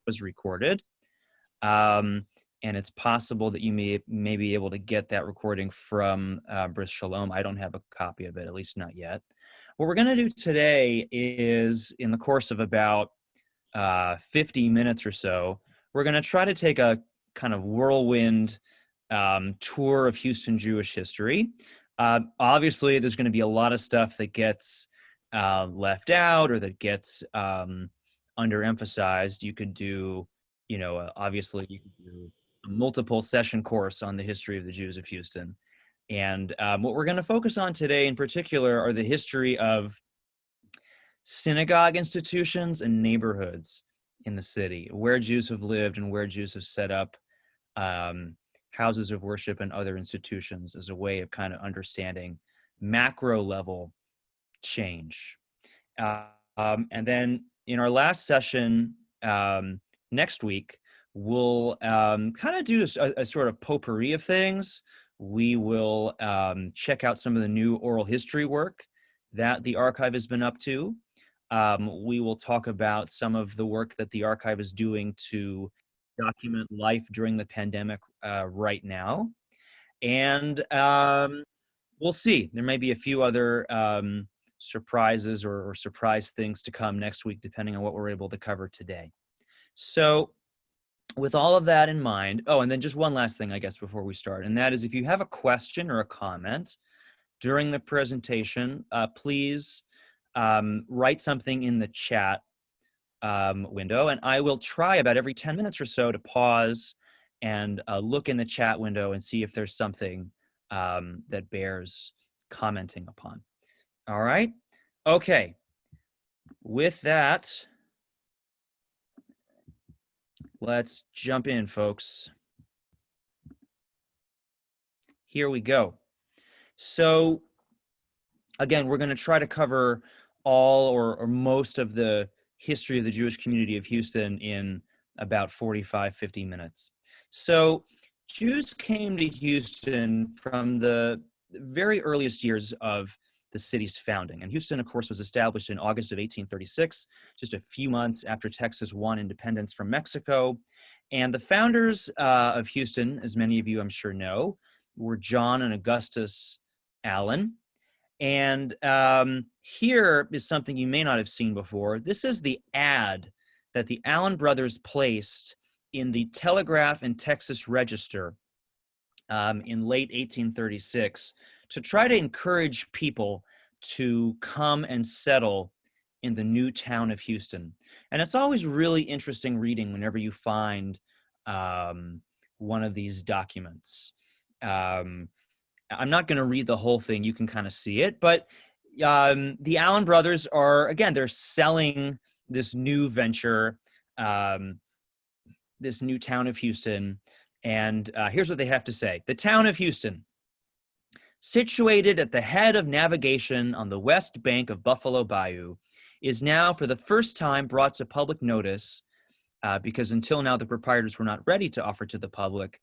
was recorded. And it's possible that you may be able to get that recording from Bris Shalom. I don't have a copy of it, at least not yet. What we're going to do today is, in the course of about 50 minutes or so, we're going to try to take a kind of whirlwind tour of Houston Jewish history. Obviously, there's going to be a lot of stuff that gets left out or that gets underemphasized. You could do, obviously, you could do a multiple session course on the history of the Jews of Houston. And what we're going to focus on today in particular are the history of synagogue institutions and neighborhoods in the city, where Jews have lived and where Jews have set up houses of worship and other institutions as a way of kind of understanding macro level change. And then in our last session next week, we'll kind of do a sort of potpourri of things. We will check out some of the new oral history work that the archive has been up to. We will talk about some of the work that the archive is doing to document life during the pandemic right now. And we'll see. There may be a few other surprises or surprise things to come next week, depending on what we're able to cover today. So with all of that in mind, and then just one last thing, I guess, before we start, and that is if you have a question or a comment during the presentation, please write something in the chat window, and I will try about every 10 minutes or so to pause and look in the chat window and see if there's something that bears commenting upon. All right? Okay. With that, let's jump in, folks. Here we go. So, again, we're going to try to cover all or most of the history of the Jewish community of Houston in about 45, 50 minutes. So, Jews came to Houston from the very earliest years of the city's founding. And Houston, of course, was established in August of 1836, just a few months after Texas won independence from Mexico. And the founders of Houston, as many of you I'm sure know, were John and Augustus Allen. And here is something you may not have seen before. This is the ad that the Allen brothers placed in the Telegraph and Texas Register in late 1836 to try to encourage people to come and settle in the new town of Houston. And it's always really interesting reading whenever you find one of these documents. I'm not going to read the whole thing. You can kind of see it. But the Allen brothers are, again, they're selling this new venture, this new town of Houston. And here's what they have to say. The town of Houston, situated at the head of navigation on the west bank of Buffalo Bayou, is now for the first time brought to public notice because until now the proprietors were not ready to offer to the public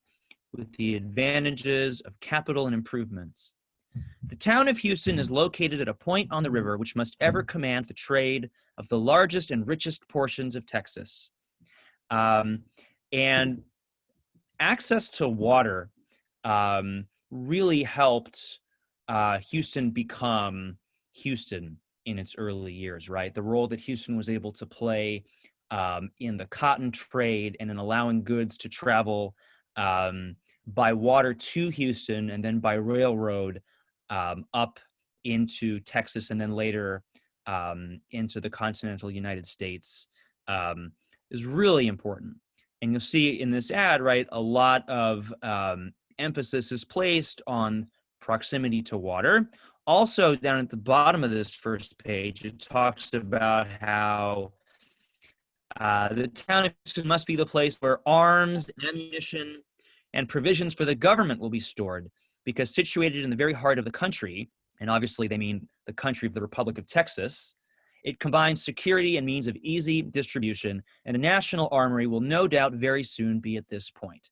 with the advantages of capital and improvements. The town of Houston is located at a point on the river which must ever command the trade of the largest and richest portions of Texas. And access to water really helped Houston become Houston in its early years, right? The role that Houston was able to play in the cotton trade and in allowing goods to travel by water to Houston and then by railroad up into Texas and then later into the continental United States is really important. And you'll see in this ad, right, a lot of emphasis is placed on proximity to water. Also, down at the bottom of this first page, it talks about how the town of Houston must be the place where arms, ammunition, and provisions for the government will be stored, because situated in the very heart of the country, and obviously they mean the country of the Republic of Texas, it combines security and means of easy distribution, and a national armory will no doubt very soon be at this point.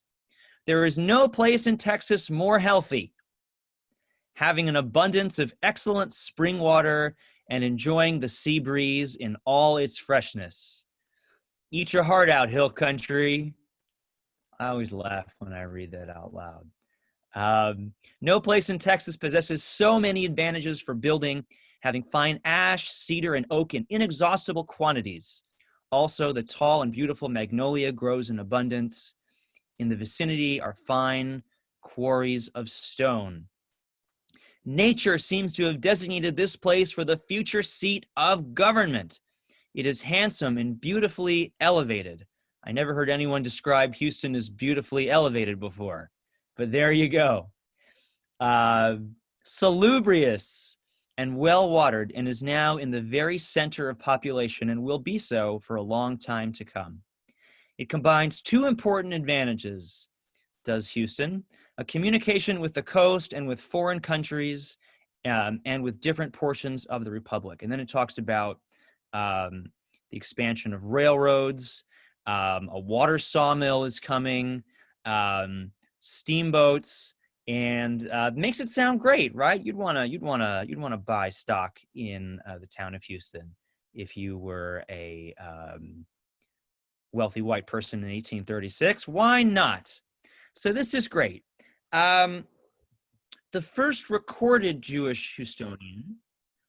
There is no place in Texas more healthy, having an abundance of excellent spring water and enjoying the sea breeze in all its freshness. Eat your heart out, hill country. I always laugh when I read that out loud. No place in Texas possesses so many advantages for building, having fine ash, cedar, and oak in inexhaustible quantities. Also, the tall and beautiful magnolia grows in abundance. In the vicinity are fine quarries of stone. Nature seems to have designated this place for the future seat of government. It is handsome and beautifully elevated. I never heard anyone describe Houston as beautifully elevated before, but there you go. Salubrious and well-watered, and is now in the very center of population and will be so for a long time to come. It combines two important advantages, does Houston: a communication with the coast and with foreign countries, and with different portions of the republic. And then it talks about the expansion of railroads, a water sawmill is coming, steamboats, and makes it sound great, right? You'd wanna buy stock in the town of Houston if you were a wealthy white person in 1836. Why not? So this is great. The first recorded Jewish Houstonian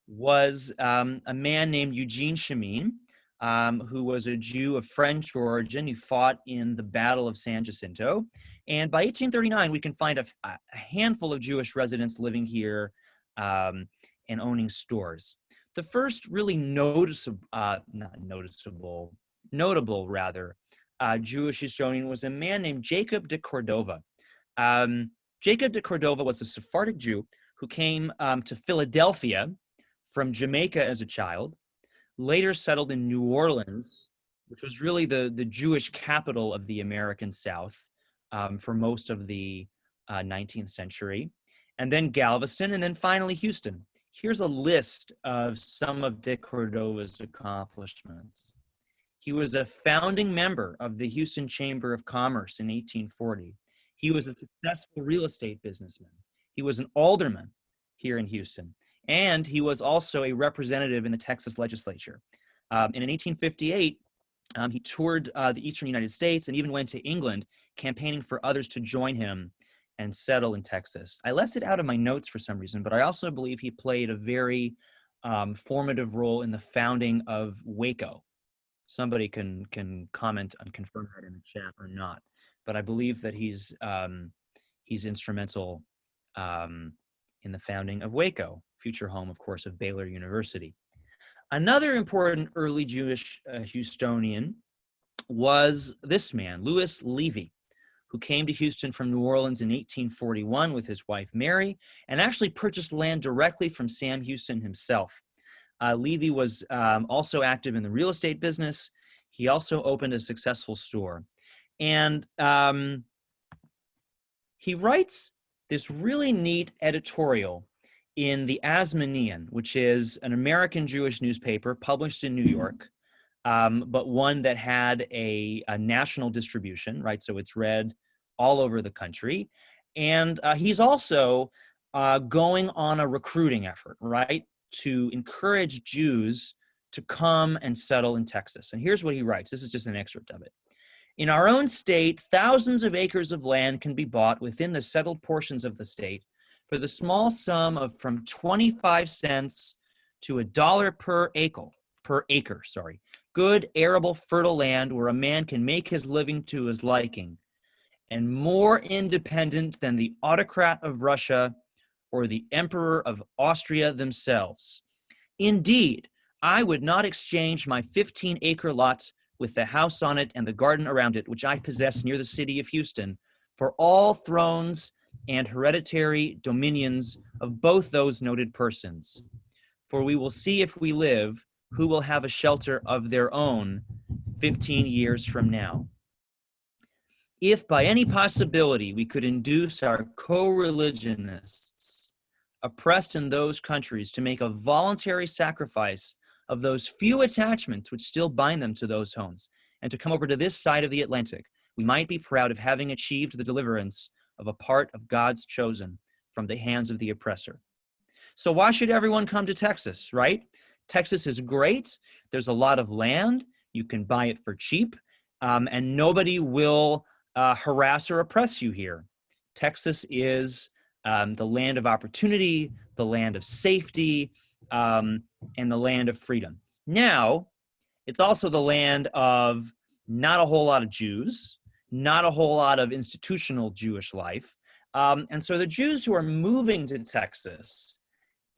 was a man named Eugene Chemin, who was a Jew of French origin. He fought in the Battle of San Jacinto. And by 1839, we can find a handful of Jewish residents living here and owning stores. The first really notable Jewish Houstonian was a man named Jacob de Cordova. Jacob de Cordova was a Sephardic Jew who came to Philadelphia from Jamaica as a child, later settled in New Orleans, which was really the Jewish capital of the American South for most of the 19th century, and then Galveston, and then finally Houston. Here's a list of some of de Cordova's accomplishments. He was a founding member of the Houston Chamber of Commerce in 1840. He was a successful real estate businessman. He was an alderman here in Houston. And he was also a representative in the Texas legislature. And in 1858, he toured the eastern United States and even went to England, campaigning for others to join him and settle in Texas. I left it out of my notes for some reason, but I also believe he played a very formative role in the founding of Waco. Somebody can comment and confirm that in the chat or not, but I believe that he's instrumental in the founding of Waco, future home, of course, of Baylor University. Another important early Jewish Houstonian was this man, Louis Levy, who came to Houston from New Orleans in 1841 with his wife Mary, and actually purchased land directly from Sam Houston himself. Levy was also active in the real estate business. He also opened a successful store. And he writes this really neat editorial in the Asmonean, which is an American Jewish newspaper published in New York, but one that had a national distribution, right? So it's read all over the country. And he's also going on a recruiting effort, right, to encourage Jews to come and settle in Texas. And here's what he writes. This is just an excerpt of it. In our own state, thousands of acres of land can be bought within the settled portions of the state for the small sum of from 25 cents to $1 per acre. Good, arable, fertile land where a man can make his living to his liking, and more independent than the autocrat of Russia or the emperor of Austria themselves. Indeed, I would not exchange my 15-acre lot with the house on it and the garden around it, which I possess near the city of Houston, for all thrones and hereditary dominions of both those noted persons. For we will see if we live who will have a shelter of their own 15 years from now. If by any possibility we could induce our co-religionists oppressed in those countries to make a voluntary sacrifice of those few attachments which still bind them to those homes, and to come over to this side of the Atlantic, we might be proud of having achieved the deliverance of a part of God's chosen from the hands of the oppressor. So why should everyone come to Texas, right? Texas is great. There's a lot of land. You can buy it for cheap, and nobody will harass or oppress you here. Texas is the land of opportunity, the land of safety, and the land of freedom. Now, it's also the land of not a whole lot of Jews, not a whole lot of institutional Jewish life. And so the Jews who are moving to Texas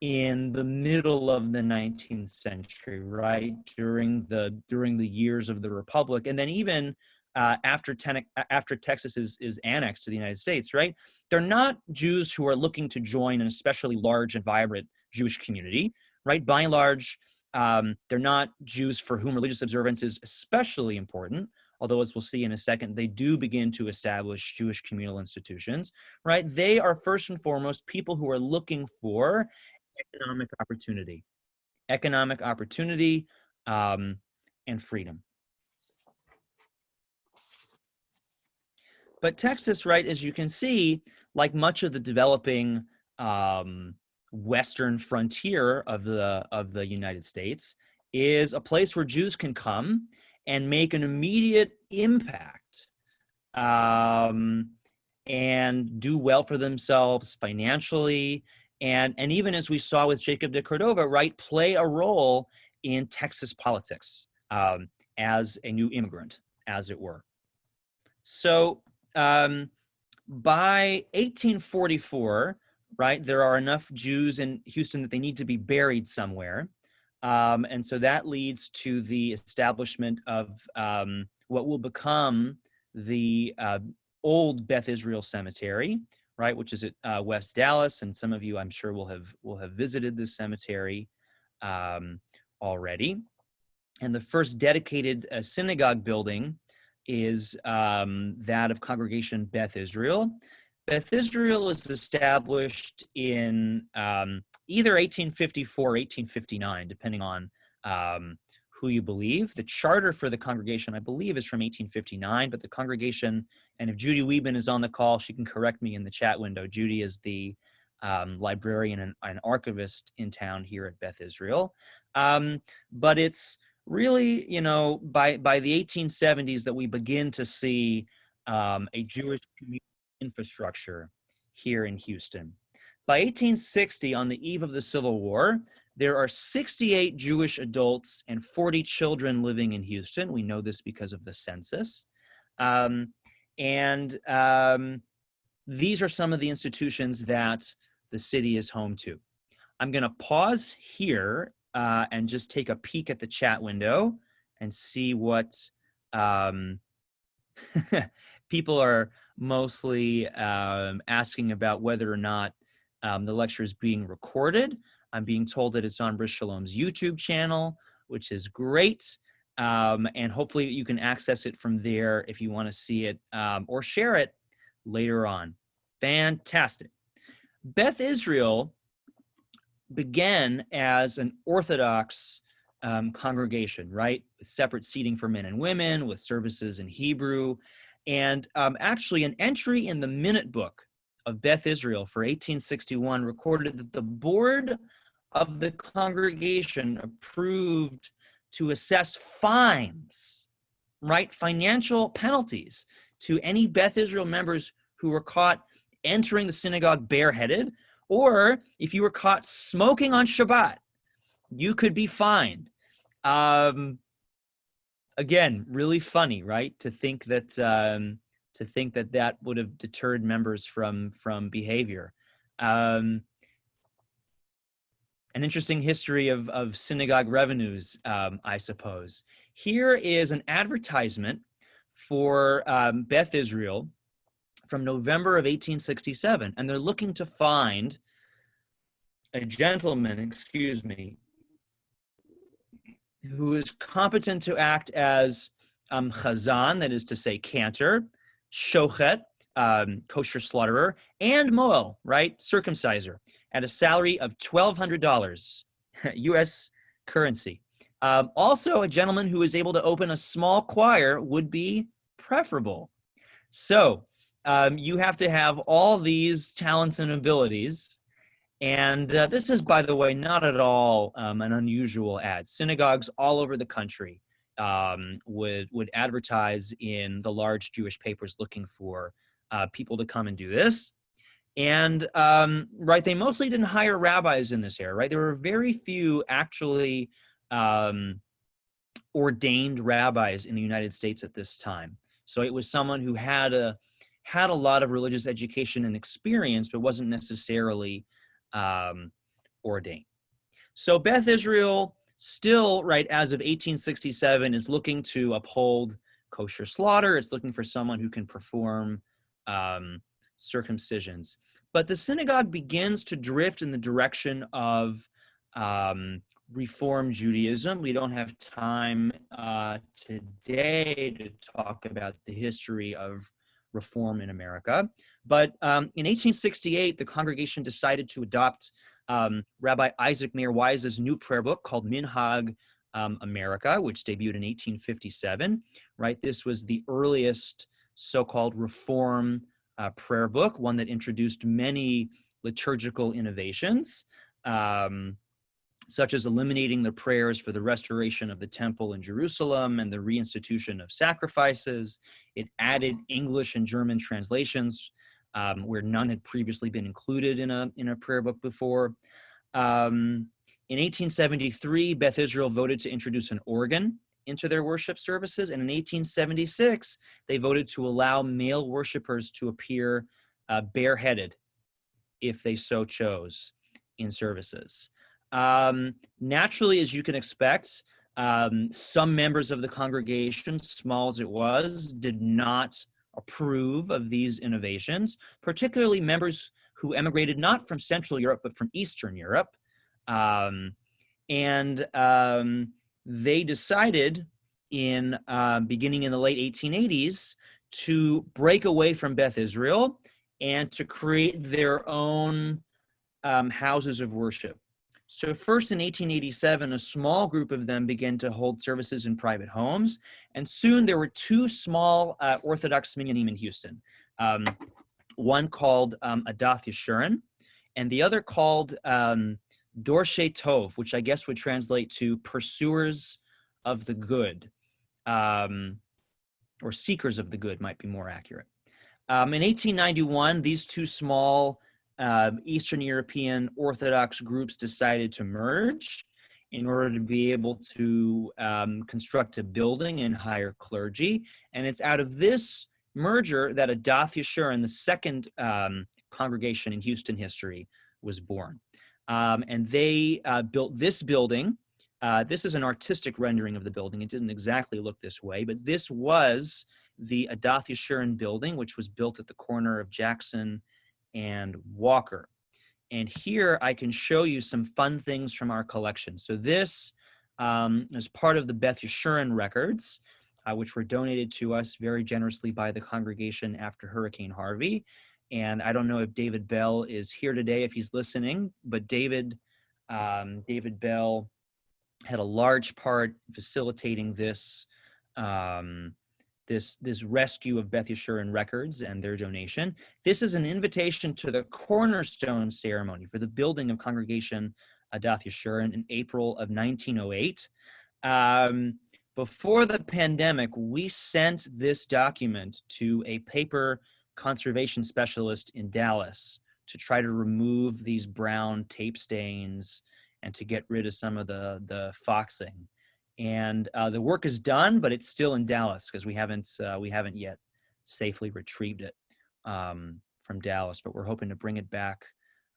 in the middle of the 19th century, right, during the years of the Republic, and then even after Texas is annexed to the United States, right, they're not Jews who are looking to join an especially large and vibrant Jewish community, right? By and large, they're not Jews for whom religious observance is especially important, although as we'll see in a second, they do begin to establish Jewish communal institutions, right? They are first and foremost people who are looking for economic opportunity, and freedom. But Texas, right, as you can see, like much of the developing western frontier of the United States, is a place where Jews can come and make an immediate impact and do well for themselves financially, and even as we saw with Jacob de Cordova, right, play a role in Texas politics as a new immigrant, as it were. So by 1844, right, there are enough Jews in Houston that they need to be buried somewhere. And so that leads to the establishment of what will become the old Beth Israel Cemetery, right, which is at West Dallas. And some of you, I'm sure, will have visited this cemetery already. And the first dedicated synagogue building is that of Congregation Beth Israel. Beth Israel is established in either 1854 or 1859, depending on who you believe. The charter for the congregation, I believe, is from 1859, but the congregation, and if Judy Wieben is on the call, she can correct me in the chat window. Judy is the librarian and archivist in town here at Beth Israel. But it's really, by the 1870s that we begin to see a Jewish community infrastructure here in Houston. By 1860, on the eve of the Civil War, there are 68 Jewish adults and 40 children living in Houston. We know this because of the census. These are some of the institutions that the city is home to. I'm going to pause here and just take a peek at the chat window and see what people are mostly asking about, whether or not the lecture is being recorded. I'm being told that it's on Bris Shalom's YouTube channel, which is great. And hopefully you can access it from there if you want to see it or share it later on. Fantastic. Beth Israel began as an Orthodox congregation, right? With separate seating for men and women, with services in Hebrew. And actually an entry in the minute book of Beth Israel for 1861 recorded that the board of the congregation approved to assess fines, right? Financial penalties to any Beth Israel members who were caught entering the synagogue bareheaded, or if you were caught smoking on Shabbat, you could be fined. Again, really funny, right? To think that that would have deterred members from behavior. An interesting history of synagogue revenues, I suppose. Here is an advertisement for Beth Israel from November of 1867, and they're looking to find a gentleman, who is competent to act as chazan, that is to say cantor, shochet, kosher slaughterer, and moel, right, circumciser, at a salary of $1,200 U.S. currency. Also, a gentleman who is able to open a small choir would be preferable. So you have to have all these talents and abilities. And this is, by the way, not at all an unusual ad. Synagogues all over the country would advertise in the large Jewish papers looking for people to come and do this. And right, they mostly didn't hire rabbis in this era, right? There were very few actually ordained rabbis in the United States at this time. So it was someone who had a lot of religious education and experience, but wasn't necessarily ordained. So Beth Israel still, right, as of 1867, is looking to uphold kosher slaughter. It's looking for someone who can perform circumcisions. But the synagogue begins to drift in the direction of Reform Judaism. We don't have time today to talk about the history of Reform in America. But in 1868, the congregation decided to adopt Rabbi Isaac Mayer Wise's new prayer book called Minhag America, which debuted in 1857, right? This was the earliest so-called Reform prayer book, one that introduced many liturgical innovations, such as eliminating the prayers for the restoration of the temple in Jerusalem and the reinstitution of sacrifices. It added English and German translations where none had previously been included in a prayer book before. In 1873, Beth Israel voted to introduce an organ into their worship services, and in 1876, they voted to allow male worshipers to appear bareheaded if they so chose in services. Naturally, as you can expect, some members of the congregation, small as it was, did not approve of these innovations, particularly members who emigrated not from Central Europe, but from Eastern Europe. They decided beginning in the late 1880s to break away from Beth Israel and to create their own houses of worship. So first in 1887, a small group of them began to hold services in private homes, and soon there were two small Orthodox minyanim in Houston, one called Adath Yeshurun, and the other called Dorshei Tov, which I guess would translate to pursuers of the good, or seekers of the good might be more accurate. In 1891, these two small Eastern European Orthodox groups decided to merge in order to be able to construct a building and hire clergy. And it's out of this merger that Adath Yeshurun, the second congregation in Houston history, was born. And they built this building. This is an artistic rendering of the building. It didn't exactly look this way, but this was the Adath Yeshurun building, which was built at the corner of Jackson and Walker. And here I can show you some fun things from our collection. So this is part of the Beth Yeshurun records, which were donated to us very generously by the congregation after Hurricane Harvey. And I don't know if David Bell is here today, if he's listening, but David Bell had a large part facilitating this this rescue of Beth Yeshurun records and their donation. This is an invitation to the cornerstone ceremony for the building of Congregation Adath Yeshurun in April of 1908. Before the pandemic, we sent this document to a paper conservation specialist in Dallas to try to remove these brown tape stains and to get rid of some of the foxing. And the work is done, but it's still in Dallas because we haven't yet safely retrieved it from Dallas. But we're hoping to bring it back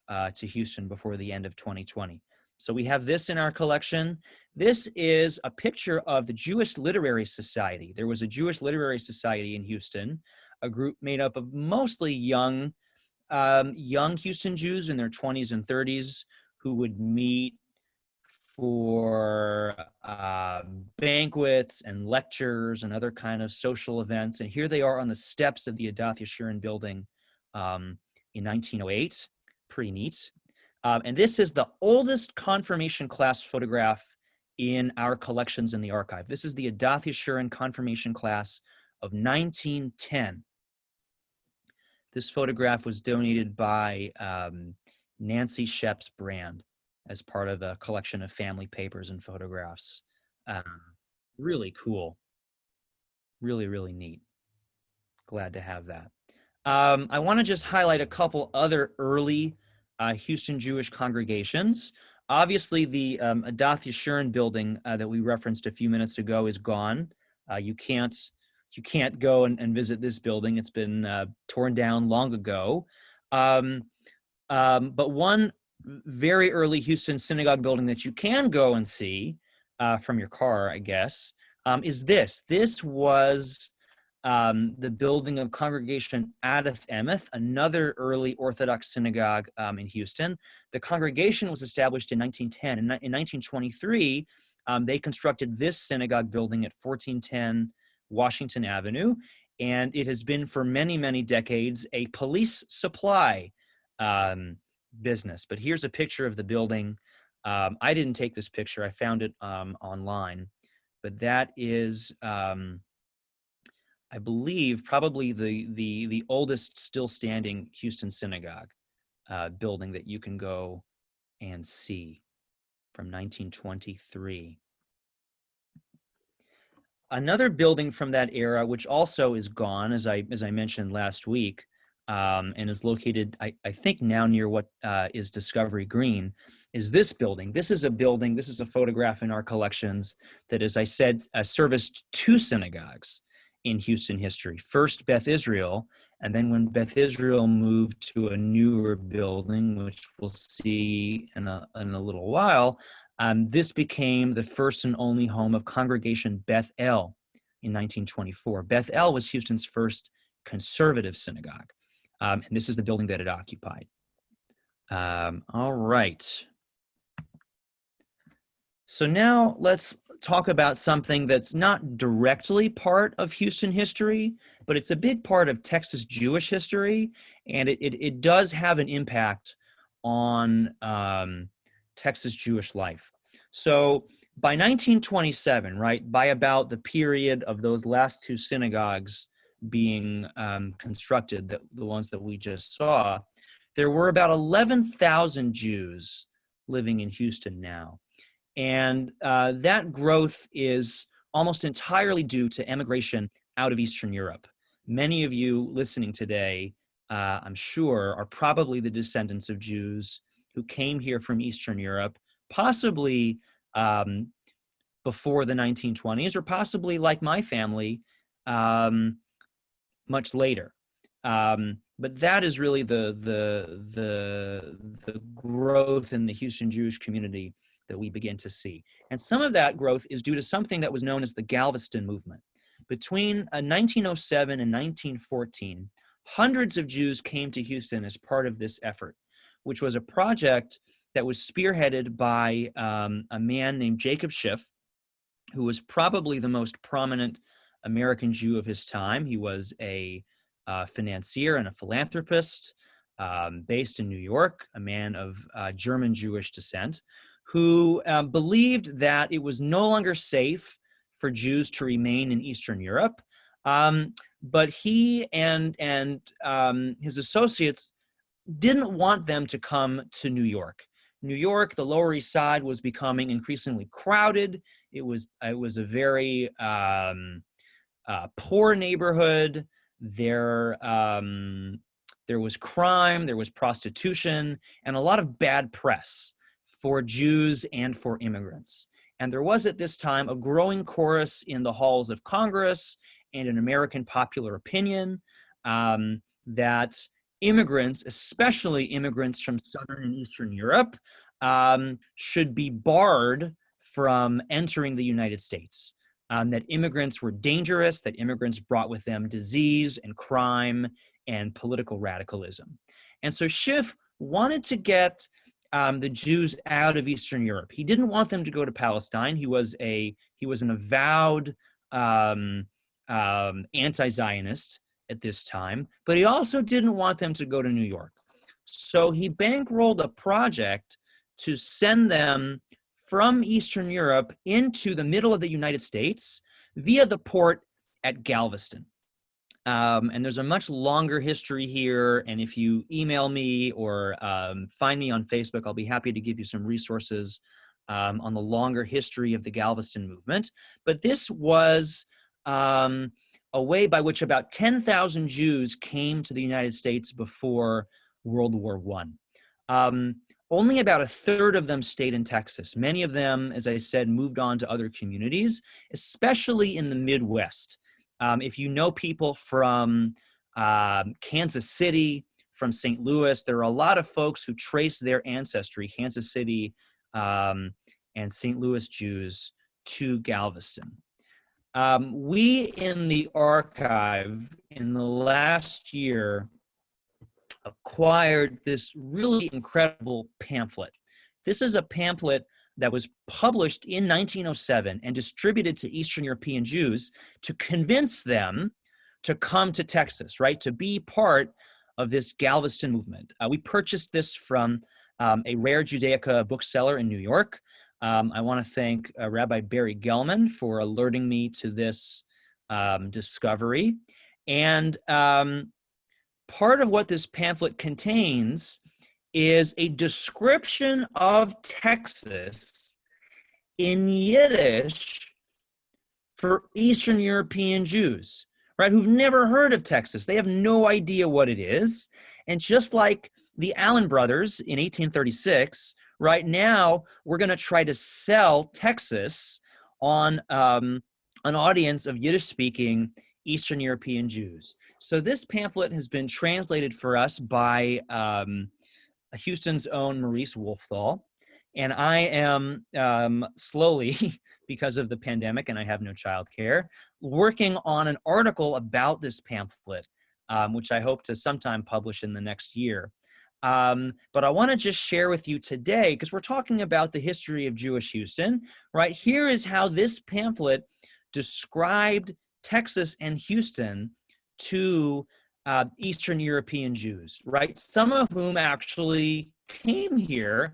to Houston before the end of 2020. So we have this in our collection. This is a picture of the Jewish Literary Society. There was a Jewish Literary Society in Houston, a group made up of mostly young Houston Jews in their 20s and 30s who would meet for banquets and lectures and other kind of social events. And here they are on the steps of the Adath Yeshurun building in 1908. Pretty neat. And this is the oldest confirmation class photograph in our collections in the archive. This is the Adath Yeshurun confirmation class of 1910. This photograph was donated by Nancy Shep's Brand as part of a collection of family papers and photographs. Really cool. Really, really neat. Glad to have that. I want to just highlight a couple other early Houston Jewish congregations. Obviously, the Adath Yeshurun building that we referenced a few minutes ago is gone. You can't go and visit this building. It's been torn down long ago. Um, but one very early Houston synagogue building that you can go and see from your car, I guess, is this. This was the building of Congregation Adath Emeth, another early Orthodox synagogue in Houston. The congregation was established in 1910. In 1923, they constructed this synagogue building at 1410 Washington Avenue, and it has been for many, many decades a police supply business. But here's a picture of the building. I didn't take this picture. I found it online. But that is, I believe, probably the oldest still standing Houston synagogue building that you can go and see from 1923. Another building from that era, which also is gone, as I mentioned last week, and is located, I think now near what is Discovery Green, is this building. This is a photograph in our collections that, as I said, serviced two synagogues in Houston history. First, Beth Israel, and then when Beth Israel moved to a newer building, which we'll see in a little while, this became the first and only home of Congregation Beth El in 1924. Beth El was Houston's first conservative synagogue, and this is the building that it occupied. All right. So now let's talk about something that's not directly part of Houston history, but it's a big part of Texas Jewish history, and it does have an impact on Texas Jewish life. So by 1927, right, by about the period of those last two synagogues being constructed, the ones that we just saw, there were about 11,000 Jews living in Houston now. And that growth is almost entirely due to emigration out of Eastern Europe. Many of you listening today, I'm sure, are probably the descendants of Jews who came here from Eastern Europe, possibly before the 1920s, or possibly, like my family, much later. But that is really the growth in the Houston Jewish community that we begin to see. And some of that growth is due to something that was known as the Galveston movement. Between 1907 and 1914, hundreds of Jews came to Houston as part of this effort, which was a project that was spearheaded by a man named Jacob Schiff, who was probably the most prominent American Jew of his time. He was a financier and a philanthropist based in New York, a man of German Jewish descent, who believed that it was no longer safe for Jews to remain in Eastern Europe. But he and his associates didn't want them to come to New York. New York, the Lower East Side, was becoming increasingly crowded. It was a very poor neighborhood. There was crime, there was prostitution, and a lot of bad press for Jews and for immigrants. And there was at this time a growing chorus in the halls of Congress and in American popular opinion that immigrants, especially immigrants from Southern and Eastern Europe, should be barred from entering the United States. That immigrants were dangerous, that immigrants brought with them disease and crime and political radicalism. And so Schiff wanted to get the Jews out of Eastern Europe. He didn't want them to go to Palestine. He was an avowed anti-Zionist at this time, but he also didn't want them to go to New York. So he bankrolled a project to send them from Eastern Europe into the middle of the United States via the port at Galveston. And there's a much longer history here. And if you email me or find me on Facebook, I'll be happy to give you some resources on the longer history of the Galveston movement. But this was a way by which about 10,000 Jews came to the United States before World War I. Only about a third of them stayed in Texas. Many of them, as I said, moved on to other communities, especially in the Midwest. If you know people from Kansas City, from St. Louis, there are a lot of folks who trace their ancestry, Kansas City and St. Louis Jews, to Galveston. We in the archive in the last year acquired this really incredible pamphlet. This is a pamphlet that was published in 1907 and distributed to Eastern European Jews to convince them to come to Texas, right, to be part of this Galveston movement. We purchased this from a Rare Judaica bookseller in New York. I want to thank Rabbi Barry Gelman for alerting me to this discovery. And part of what this pamphlet contains is a description of Texas in Yiddish for Eastern European Jews, right, who've never heard of Texas. They have no idea what it is. And just like the Allen brothers in 1836, right now, we're going to try to sell Texas on an audience of Yiddish-speaking Eastern European Jews. So this pamphlet has been translated for us by Houston's own Maurice Wolfthal, and I am slowly, because of the pandemic and I have no childcare, working on an article about this pamphlet, which I hope to sometime publish in the next year. But I want to just share with you today, because we're talking about the history of Jewish Houston, right? Here is how this pamphlet described Texas and Houston to Eastern European Jews, right? Some of whom actually came here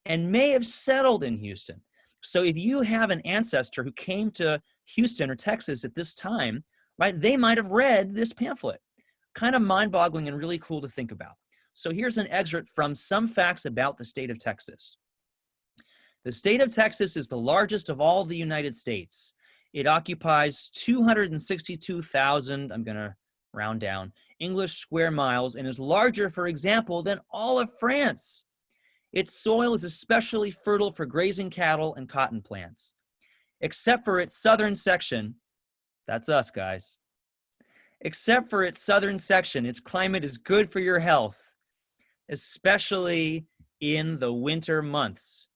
and may have settled in Houston. So if you have an ancestor who came to Houston or Texas at this time, right, they might have read this pamphlet. Kind of mind-boggling and really cool to think about. So here's an excerpt from some facts about the state of Texas. The state of Texas is the largest of all the United States. It occupies 262,000, I'm going to round down, English square miles, and is larger, for example, than all of France. Its soil is especially fertile for grazing cattle and cotton plants. Except for its southern section, that's us, guys. Except for its southern section, its climate is good for your health, especially in the winter months.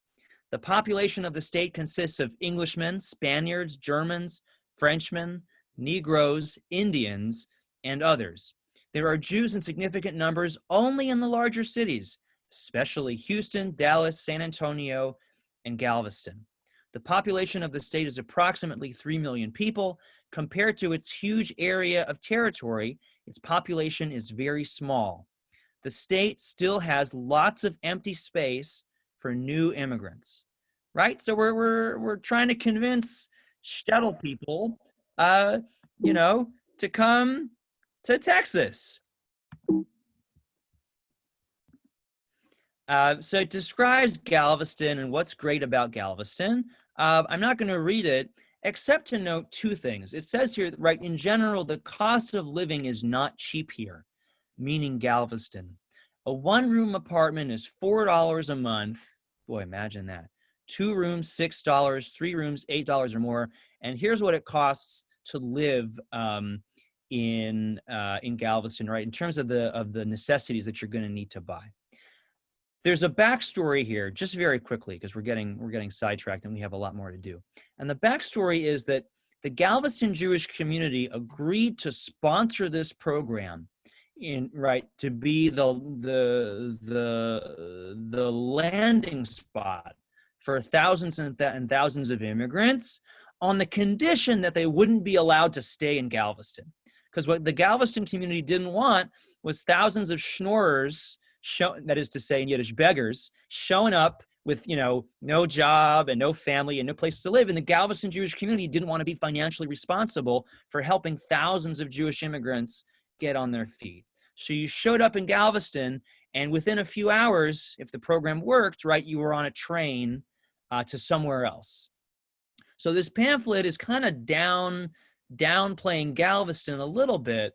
The population of the state consists of Englishmen, Spaniards, Germans, Frenchmen, Negroes, Indians, and others. There are Jews in significant numbers only in the larger cities, especially Houston, Dallas, San Antonio, and Galveston. The population of the state is approximately 3 million people. Compared to its huge area of territory, its population is very small. The state still has lots of empty space for new immigrants, right? So we're trying to convince shtetl people, to come to Texas. So it describes Galveston and what's great about Galveston. I'm not going to read it, except to note two things. It says here, right, in general, the cost of living is not cheap here, meaning Galveston. A one-room apartment is $4 a month. Boy, imagine that. 2 rooms, $6, 3 rooms, $8 or more. And here's what it costs to live in Galveston, right? In terms of the necessities that you're going to need to buy. There's a backstory here, just very quickly, because we're getting sidetracked and we have a lot more to do. And the backstory is that the Galveston Jewish community agreed to sponsor this program to be the landing spot for thousands and thousands of immigrants on the condition that they wouldn't be allowed to stay in Galveston. Because what the Galveston community didn't want was thousands of schnorrers, that is to say in Yiddish, beggars, showing up with, no job and no family and no place to live. And the Galveston Jewish community didn't want to be financially responsible for helping thousands of Jewish immigrants get on their feet. So you showed up in Galveston, and within a few hours, if the program worked, right, you were on a train to somewhere else. So this pamphlet is kind of downplaying Galveston a little bit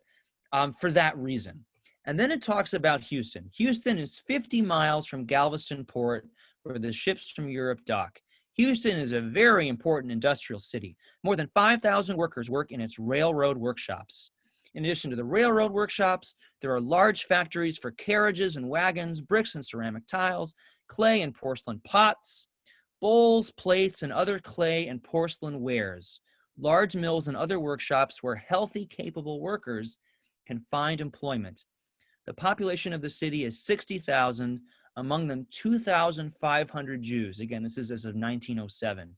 for that reason. And then it talks about Houston. Houston is 50 miles from Galveston Port, where the ships from Europe dock. Houston is a very important industrial city. More than 5,000 workers work in its railroad workshops. In addition to the railroad workshops, there are large factories for carriages and wagons, bricks and ceramic tiles, clay and porcelain pots, bowls, plates, and other clay and porcelain wares. Large mills and other workshops where healthy, capable workers can find employment. The population of the city is 60,000, among them 2,500 Jews. Again, this is as of 1907.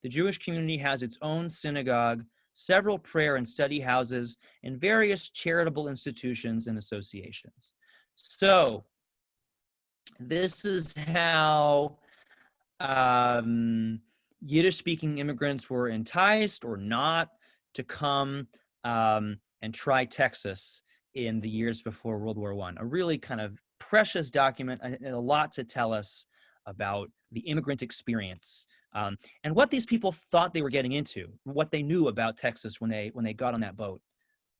The Jewish community has its own synagogue, several prayer and study houses, and various charitable institutions and associations. So this is how Yiddish-speaking immigrants were enticed or not to come and try Texas in the years before World War I. A really kind of precious document, and a lot to tell us about the immigrant experience and what these people thought they were getting into, what they knew about Texas when they got on that boat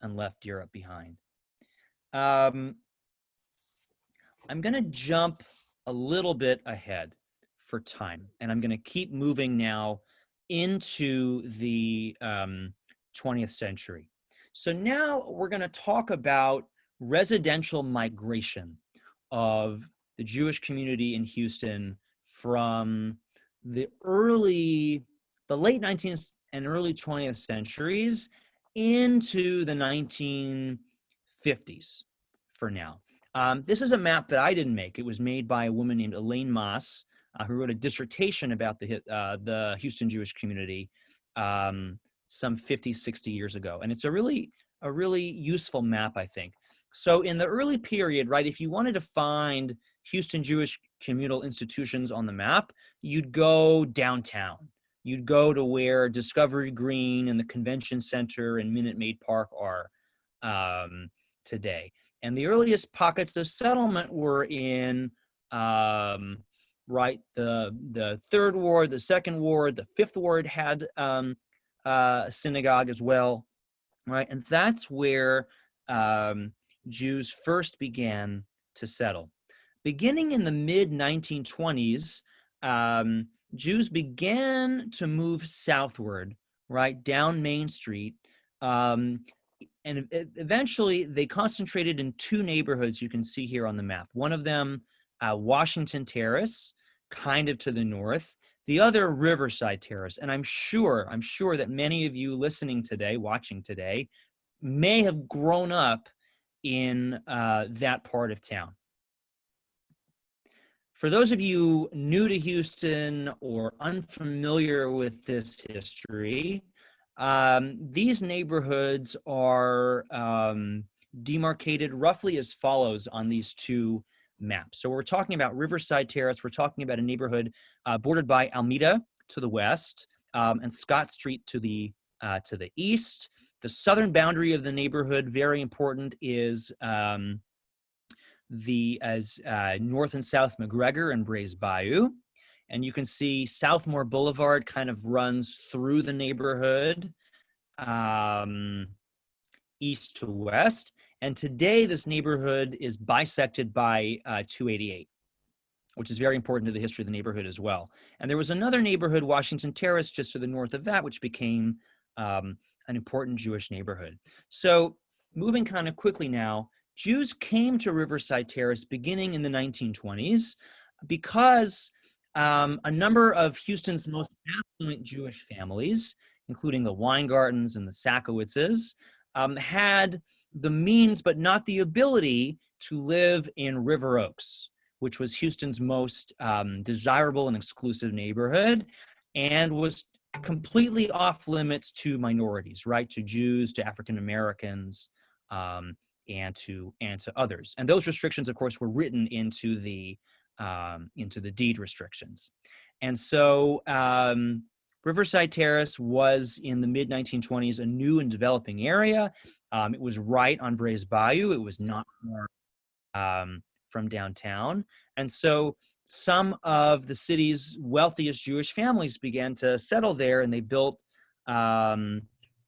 and left Europe behind. I'm going to jump a little bit ahead for time, and I'm going to keep moving now into the 20th century. So now we're going to talk about residential migration of the Jewish community in Houston from the late 19th and early 20th centuries into the 1950s for now. This is a map that I didn't make. It was made by a woman named Elaine Moss, who wrote a dissertation about the Houston Jewish community some 50, 60 years ago. And it's a really useful map, I think. So in the early period, right, if you wanted to find Houston Jewish communal institutions on the map, you'd go downtown. You'd go to where Discovery Green and the Convention Center and Minute Maid Park are today. And the earliest pockets of settlement were in the Third Ward, the Second Ward, the Fifth Ward had a synagogue as well, right? And that's where Jews first began to settle. Beginning in the mid-1920s, Jews began to move southward, right, down Main Street, and eventually they concentrated in two neighborhoods you can see here on the map. One of them, Washington Terrace, kind of to the north, the other Riverside Terrace. And I'm sure that many of you listening today, watching today, may have grown up in that part of town. For those of you new to Houston or unfamiliar with this history, these neighborhoods are demarcated roughly as follows on these two maps. So we're talking about Riverside Terrace. We're talking about a neighborhood bordered by Alameda to the west and Scott Street to the east. The southern boundary of the neighborhood, very important, is north and south McGregor and Braes Bayou. And you can see Southmore Boulevard kind of runs through the neighborhood east to west. And today this neighborhood is bisected by 288, which is very important to the history of the neighborhood as well. And there was another neighborhood, Washington Terrace, just to the north of that, which became an important Jewish neighborhood. So moving kind of quickly now, Jews came to Riverside Terrace beginning in the 1920s because a number of Houston's most affluent Jewish families, including the Weingardens and the Sackowitzes, had the means but not the ability to live in River Oaks, which was Houston's most desirable and exclusive neighborhood, and was completely off limits to minorities, right? To Jews, to African Americans, and to others. And those restrictions, of course, were written into the deed restrictions. And so Riverside Terrace was in the mid-1920s a new and developing area. It was right on Braes Bayou. It was not from downtown. And so some of the city's wealthiest Jewish families began to settle there, and they built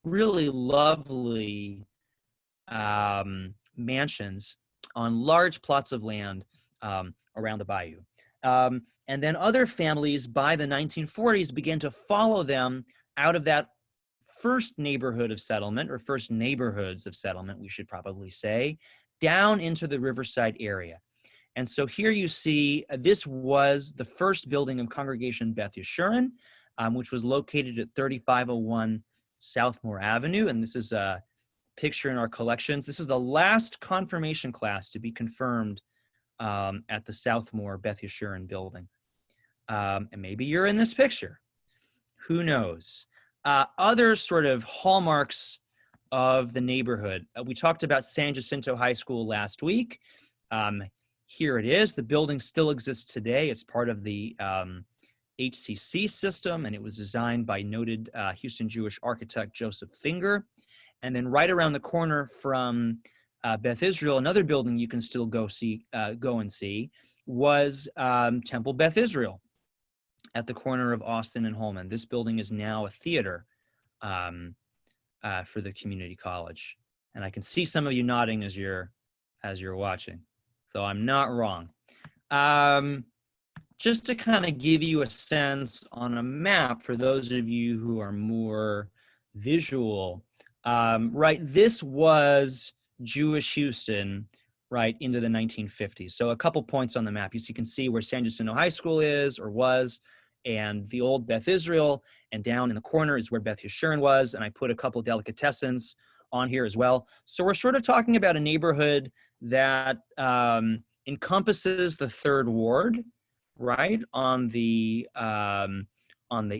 really lovely mansions on large plots of land around the bayou. And then other families by the 1940s began to follow them out of that first neighborhood of settlement, or first neighborhoods of settlement, we should probably say, down into the Riverside area. And so here you see, this was the first building of Congregation Beth Yeshurun, which was located at 3501 Southmore Avenue. And this is a picture in our collections. This is the last confirmation class to be confirmed at the Southmore Beth Yeshurun building. And maybe you're in this picture. Who knows? Other sort of hallmarks of the neighborhood. We talked about San Jacinto High School last week. Here it is. The building still exists today. It's part of the HCC system, and it was designed by noted Houston Jewish architect Joseph Finger. And then right around the corner from Beth Israel, another building you can still go and see, was Temple Beth Israel at the corner of Austin and Holman. This building is now a theater for the community college. And I can see some of you nodding as you're watching. So I'm not wrong. Just to kind of give you a sense on a map for those of you who are more visual, right, this was Jewish Houston right into the 1950s. So a couple points on the map. You can see where San Jacinto High School is or was, and the old Beth Israel, and down in the corner is where Beth Yeshurun was, and I put a couple delicatessens on here as well. So we're sort of talking about a neighborhood that encompasses the Third Ward, right, on the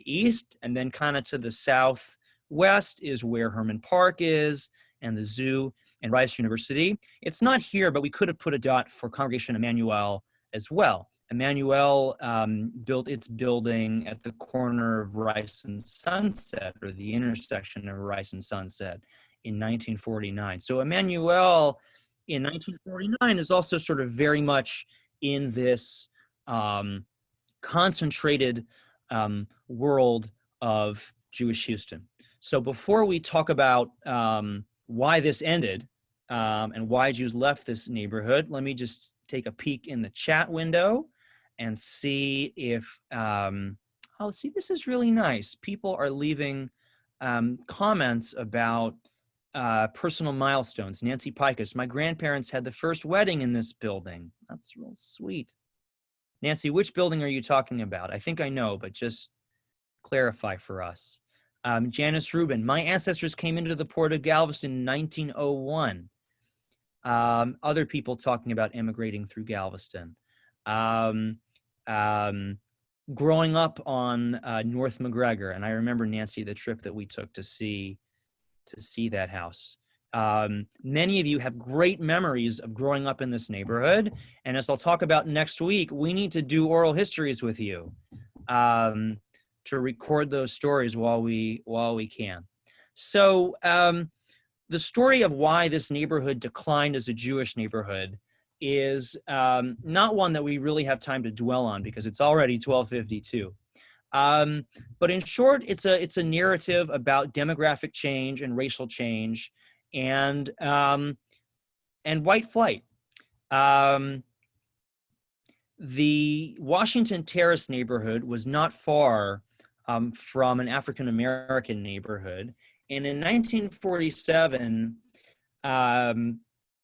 east, and then kind of to the southwest is where Herman Park is, and the zoo, and Rice University. It's not here, but we could have put a dot for Congregation Emmanuel as well. Emmanuel built its building at the corner of Rice and Sunset, or the intersection of Rice and Sunset, in 1949. So Emmanuel in 1949 is also sort of very much in this concentrated world of Jewish Houston. So before we talk about why this ended and why Jews left this neighborhood, let me just take a peek in the chat window and see if, oh, see, this is really nice. People are leaving comments about personal milestones. Nancy Pikus, my grandparents had the first wedding in this building. That's real sweet. Nancy, which building are you talking about? I think I know, but just clarify for us. Janice Rubin, my ancestors came into the port of Galveston in 1901. Other people talking about immigrating through Galveston. Growing up on North McGregor, and I remember, Nancy, the trip that we took to see that house. Many of you have great memories of growing up in this neighborhood, and as I'll talk about next week, we need to do oral histories with you to record those stories while we can. So the story of why this neighborhood declined as a Jewish neighborhood is not one that we really have time to dwell on because it's already 12:52. But in short, it's a narrative about demographic change and racial change and white flight. The Washington Terrace neighborhood was not far from an African-American neighborhood. And in 1947,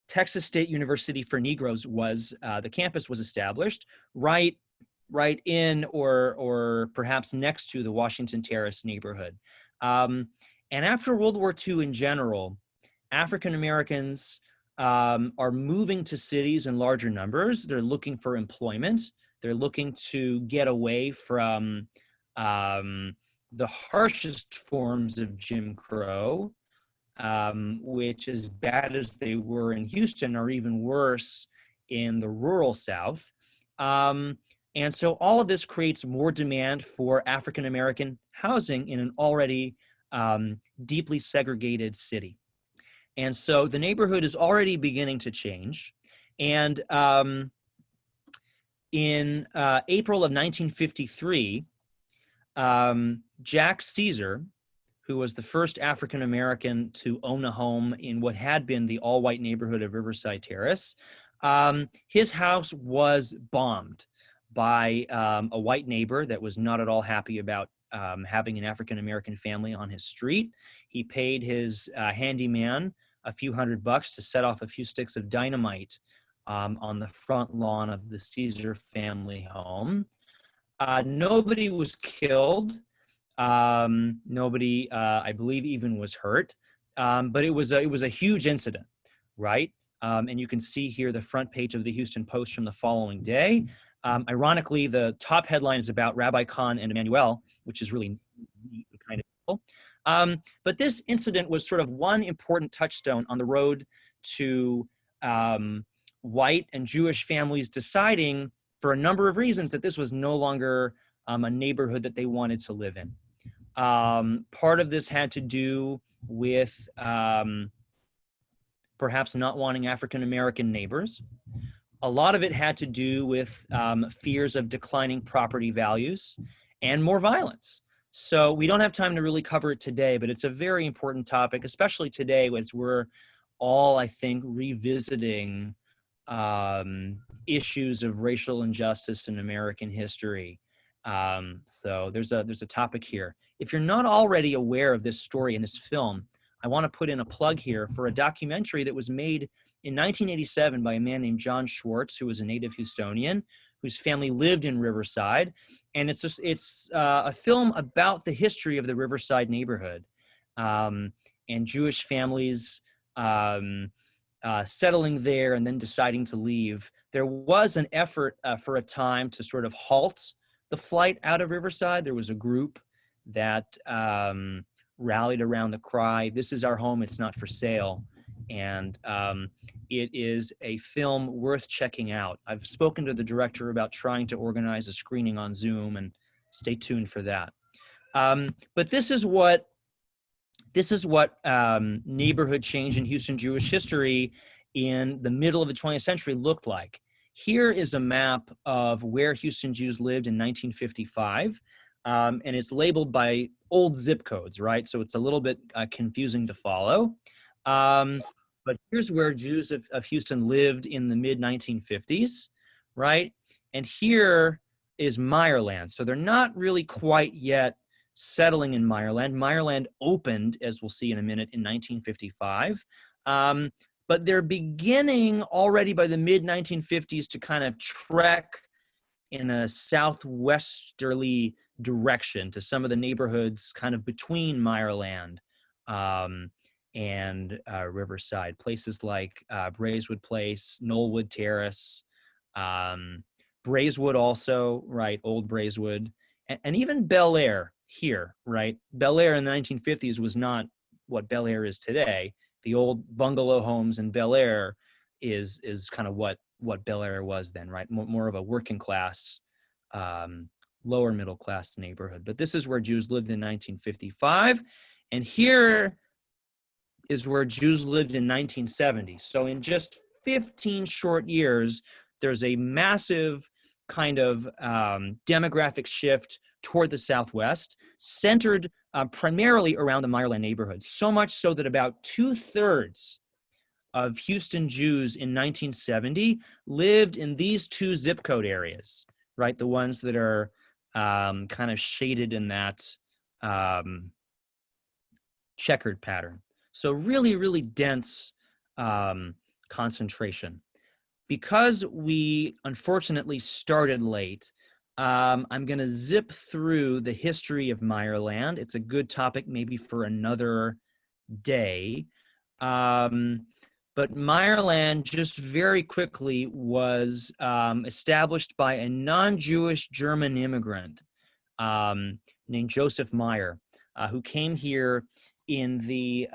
Texas State University for Negroes was, the campus was established right in or perhaps next to the Washington Terrace neighborhood. And after World War II in general, African Americans are moving to cities in larger numbers. They're looking for employment. They're looking to get away from the harshest forms of Jim Crow, which, as bad as they were in Houston, are even worse in the rural South. And so all of this creates more demand for African-American housing in an already deeply segregated city. And so the neighborhood is already beginning to change. And In April of 1953, Jack Selzer, who was the first African American to own a home in what had been the all-white neighborhood of Riverside Terrace, his house was bombed by a white neighbor that was not at all happy about having an African American family on his street. He paid his handyman a few $100 to set off a few sticks of dynamite on the front lawn of the Selzer family home. Nobody was killed. Nobody, I believe, even was hurt. But it was a huge incident, right? And you can see here the front page of the Houston Post from the following day. Ironically, the top headline is about Rabbi Khan and Emmanuel, which is really kind of cool. But this incident was sort of one important touchstone on the road to white and Jewish families deciding, for a number of reasons, that this was no longer a neighborhood that they wanted to live in. Part of this had to do with perhaps not wanting African-American neighbors. A lot of it had to do with fears of declining property values and more violence. So we don't have time to really cover it today, but it's a very important topic, especially today as we're all, I think, revisiting issues of racial injustice in American history. So there's a topic here. If you're not already aware of this story in this film, I want to put in a plug here for a documentary that was made in 1987 by a man named John Schwartz, who was a native Houstonian, whose family lived in Riverside. And it's a film about the history of the Riverside neighborhood and Jewish families settling there and then deciding to leave. There was an effort for a time to sort of halt the flight out of Riverside. There was a group that rallied around the cry, "This is our home, it's not for sale." And it is a film worth checking out. I've spoken to the director about trying to organize a screening on Zoom, and stay tuned for that. But this is what neighborhood change in Houston Jewish history in the middle of the 20th century looked like. Here is a map of where Houston Jews lived in 1955. And it's labeled by old zip codes, right? So it's a little bit confusing to follow. But here's where Jews of Houston lived in the mid-1950s, right? And here is Meyerland. So they're not really quite yet settling in Meyerland. Meyerland opened, as we'll see in a minute, in 1955. But they're beginning already by the mid-1950s to kind of trek in a southwesterly direction to some of the neighborhoods kind of between Meyerland and Riverside, places like Braeswood Place, Knollwood Terrace, Braeswood also, right, Old Braeswood, and even Bel Air here, right? Bel Air in the 1950s was not what Bel Air is today. The old bungalow homes in Bel Air is kind of what Bel Air was then, right? More of a working class, lower middle class neighborhood. But this is where Jews lived in 1955. And here is where Jews lived in 1970. So in just 15 short years, there's a massive kind of demographic shift toward the Southwest, centered primarily around the Meyerland neighborhood. So much so that about 2/3 of Houston Jews in 1970 lived in these two zip code areas, right? The ones that are kind of shaded in that checkered pattern. So really, really dense concentration. Because we unfortunately started late, I'm going to zip through the history of Meyerland. It's a good topic maybe for another day. But Meyerland just very quickly was established by a non-Jewish German immigrant named Joseph Meyer, who came here in the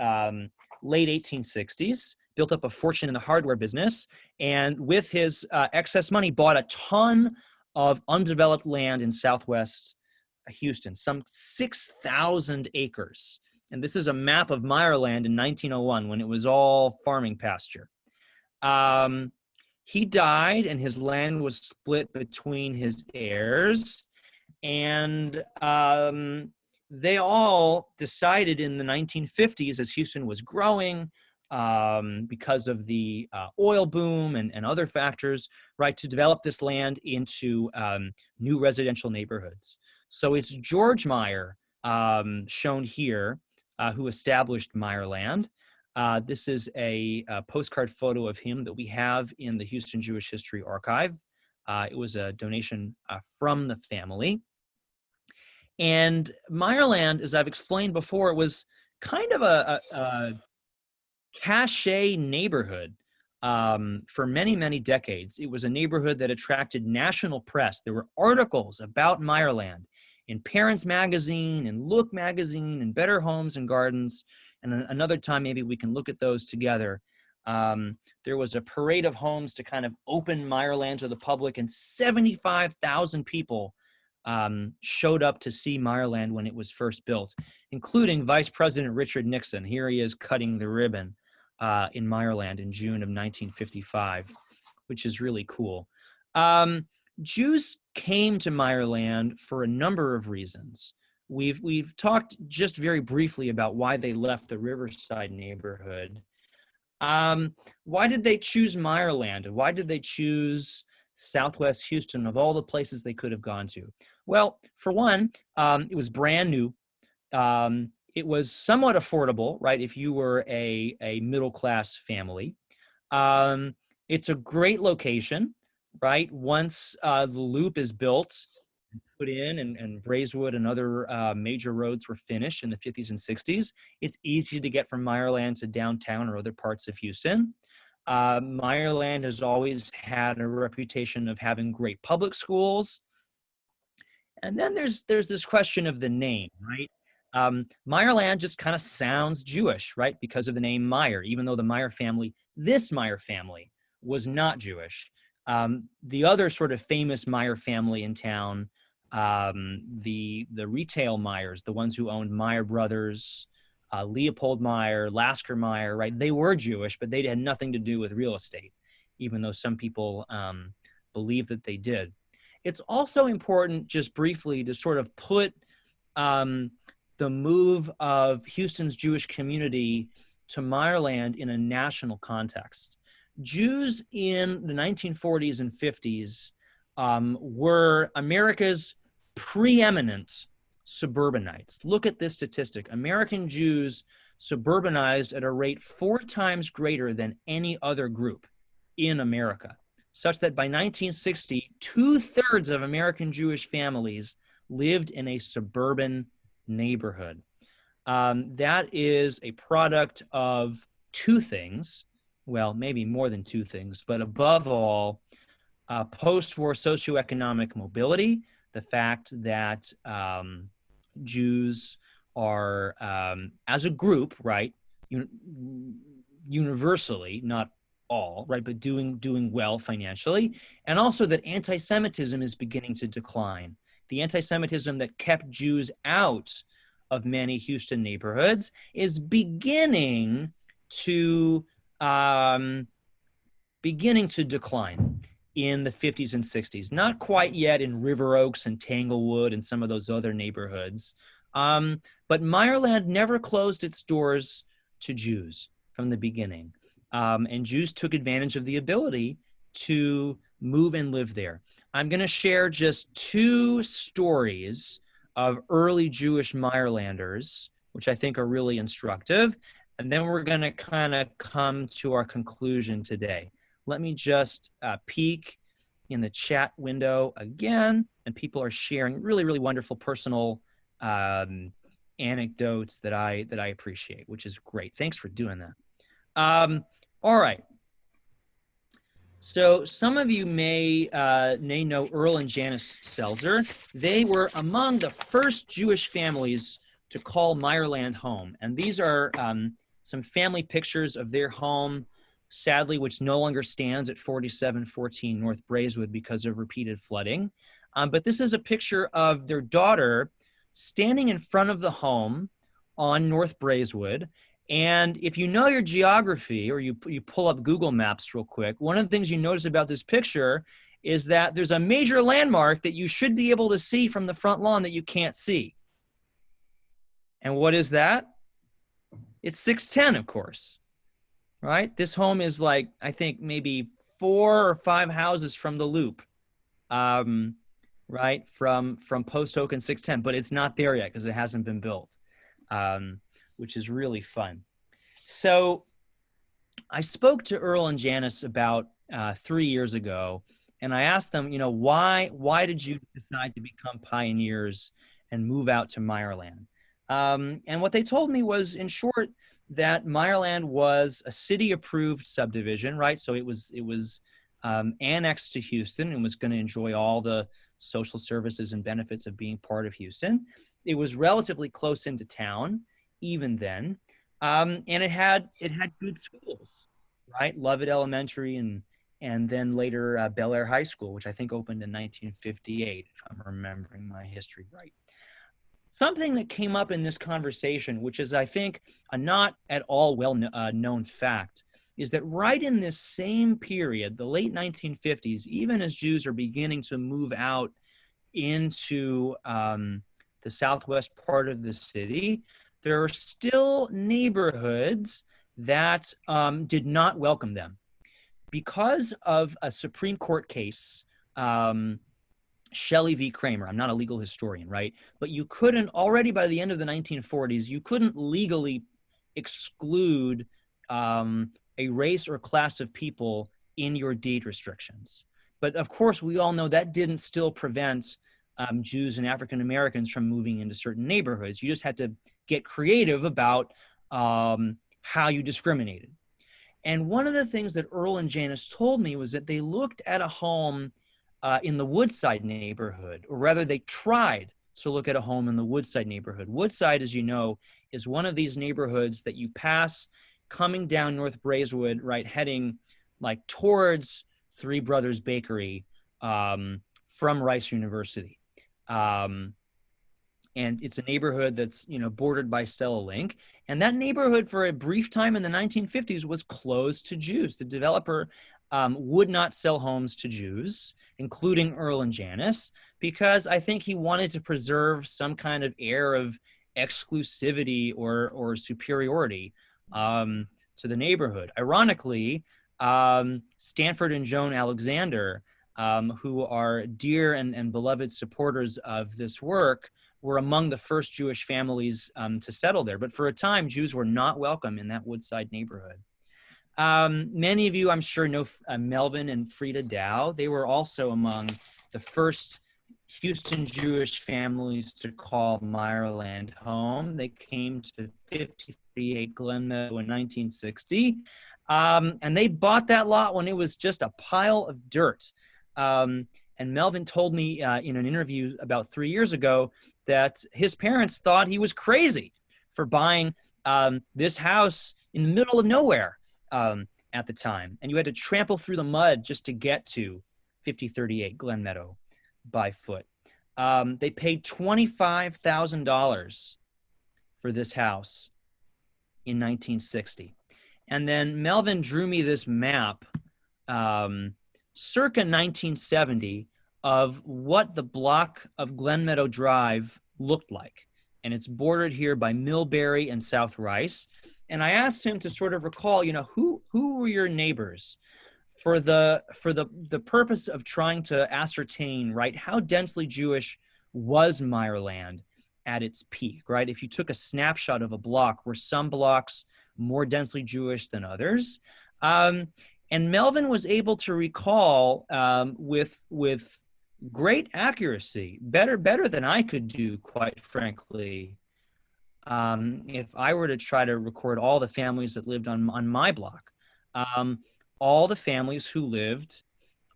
late 1860s, built up a fortune in the hardware business, and with his excess money bought a ton of undeveloped land in southwest Houston, some 6,000 acres. And this is a map of Meyerland in 1901 when it was all farming pasture. He died, and his land was split between his heirs. And they all decided in the 1950s, as Houston was growing, because of the oil boom and other factors, right, to develop this land into new residential neighborhoods. So it's George Meyer, shown here, who established Meyerland. This is a postcard photo of him that we have in the Houston Jewish History Archive. It was a donation from the family. And Meyerland, as I've explained before, it was kind of a cachet neighborhood for many, many decades. It was a neighborhood that attracted national press. There were articles about Meyerland in Parents Magazine and Look Magazine and Better Homes and Gardens. And another time, maybe we can look at those together. There was a parade of homes to kind of open Meyerland to the public, and 75,000 people showed up to see Meyerland when it was first built, including Vice President Richard Nixon. Here he is cutting the ribbon in Meyerland in June of 1955, which is really cool. Jews came to Meyerland for a number of reasons. We've talked just very briefly about why they left the Riverside neighborhood. Why did they choose Meyerland? Why did they choose Southwest Houston of all the places they could have gone to? Well, for one, it was brand new. It was somewhat affordable, right, if you were a middle-class family. It's a great location, right? Once the loop is built, put in, and Braeswood and other major roads were finished in the 50s and 60s, it's easy to get from Meyerland to downtown or other parts of Houston. Meyerland has always had a reputation of having great public schools. And then there's this question of the name, right? Meyerland just kind of sounds Jewish, right? Because of the name Meyer, even though the Meyer family, this Meyer family, was not Jewish. The other sort of famous Meyer family in town, the retail Meyers, the ones who owned Meyer Brothers, Leopold Meyer, Lasker Meyer, right? They were Jewish, but they had nothing to do with real estate, even though some people believe that they did. It's also important, just briefly, to sort of put the move of Houston's Jewish community to Meyerland in a national context. Jews in the 1940s and 50s were America's preeminent suburbanites. Look at this statistic. American Jews suburbanized at a rate 4 times greater than any other group in America, such that by 1960, 2/3 of American Jewish families lived in a suburban neighborhood. That is a product of 2 things. Well, maybe more than 2 things, but above all, post-war socioeconomic mobility, the fact that Jews are, as a group, right, universally, not all, right, but doing well financially, and also that anti-Semitism is beginning to decline. The anti-Semitism that kept Jews out of many Houston neighborhoods is beginning to decline in the 50s and 60s. Not quite yet in River Oaks and Tanglewood and some of those other neighborhoods. But Meyerland never closed its doors to Jews from the beginning. And Jews took advantage of the ability to move and live there. I'm going to share just 2 stories of early Jewish Meyerlanders, which I think are really instructive. And then we're going to kind of come to our conclusion today. Let me just peek in the chat window again, and people are sharing really, really wonderful personal anecdotes that I appreciate, which is great. Thanks for doing that. All right. So some of you may know Earl and Janice Selzer. They were among the first Jewish families to call Meyerland home. And these are some family pictures of their home, sadly, which no longer stands at 4714 North Braeswood because of repeated flooding. But this is a picture of their daughter standing in front of the home on North Braeswood. And if you know your geography, or you pull up Google Maps real quick, one of the things you notice about this picture is that there's a major landmark that you should be able to see from the front lawn that you can't see. And what is that? It's 610, of course, right? This home is like, I think maybe 4 or 5 houses from the loop, right? From Post Oak and 610, but it's not there yet because it hasn't been built, which is really fun. So I spoke to Earl and Janice about 3 years ago, and I asked them, why did you decide to become pioneers and move out to Meyerland? And what they told me was, in short, that Meyerland was a city-approved subdivision, right? So it was annexed to Houston and was going to enjoy all the social services and benefits of being part of Houston. It was relatively close into town, even then, and it had good schools, right? Lovett Elementary and then later Bel Air High School, which I think opened in 1958, if I'm remembering my history right. Something that came up in this conversation, which is, I think, a not at all well-known fact, is that right in this same period, the late 1950s, even as Jews are beginning to move out into the southwest part of the city, there are still neighborhoods that did not welcome them. Because of a Supreme Court case, Shelley v. Kramer. I'm not a legal historian, right? But you couldn't, already by the end of the 1940s, you couldn't legally exclude a race or class of people in your deed restrictions. But of course, we all know that didn't still prevent Jews and African Americans from moving into certain neighborhoods. You just had to get creative about how you discriminated. And one of the things that Earl and Janice told me was that they looked at a home in the Woodside neighborhood, or rather they tried to look at a home in the Woodside neighborhood. Woodside, as you know, is one of these neighborhoods that you pass coming down North Braeswood, right, heading like towards Three Brothers Bakery from Rice University. And it's a neighborhood that's, bordered by Stella Link. And that neighborhood for a brief time in the 1950s was closed to Jews. The developer would not sell homes to Jews, including Earl and Janice, because I think he wanted to preserve some kind of air of exclusivity or superiority to the neighborhood. Ironically, Stanford and Joan Alexander, who are dear and beloved supporters of this work, were among the first Jewish families to settle there. But for a time, Jews were not welcome in that Woodside neighborhood. Many of you, I'm sure, know Melvin and Frieda Dow. They were also among the first Houston Jewish families to call Meyerland home. They came to 5038 Glenmeadow in 1960, and they bought that lot when it was just a pile of dirt. And Melvin told me in an interview about 3 years ago that his parents thought he was crazy for buying this house in the middle of nowhere at the time. And you had to trample through the mud just to get to 5038 Glenmeadow by foot. They paid $25,000 for this house in 1960. And then Melvin drew me this map circa 1970 of what the block of Glenmeadow Drive looked like. And it's bordered here by Millbury and South Rice. And I asked him to sort of recall, who were your neighbors for the purpose of trying to ascertain, right, how densely Jewish was Meyerland at its peak, right? If you took a snapshot of a block, were some blocks more densely Jewish than others? And Melvin was able to recall with great accuracy, better than I could do, quite frankly, if I were to try to record all the families that lived on my block, all the families who lived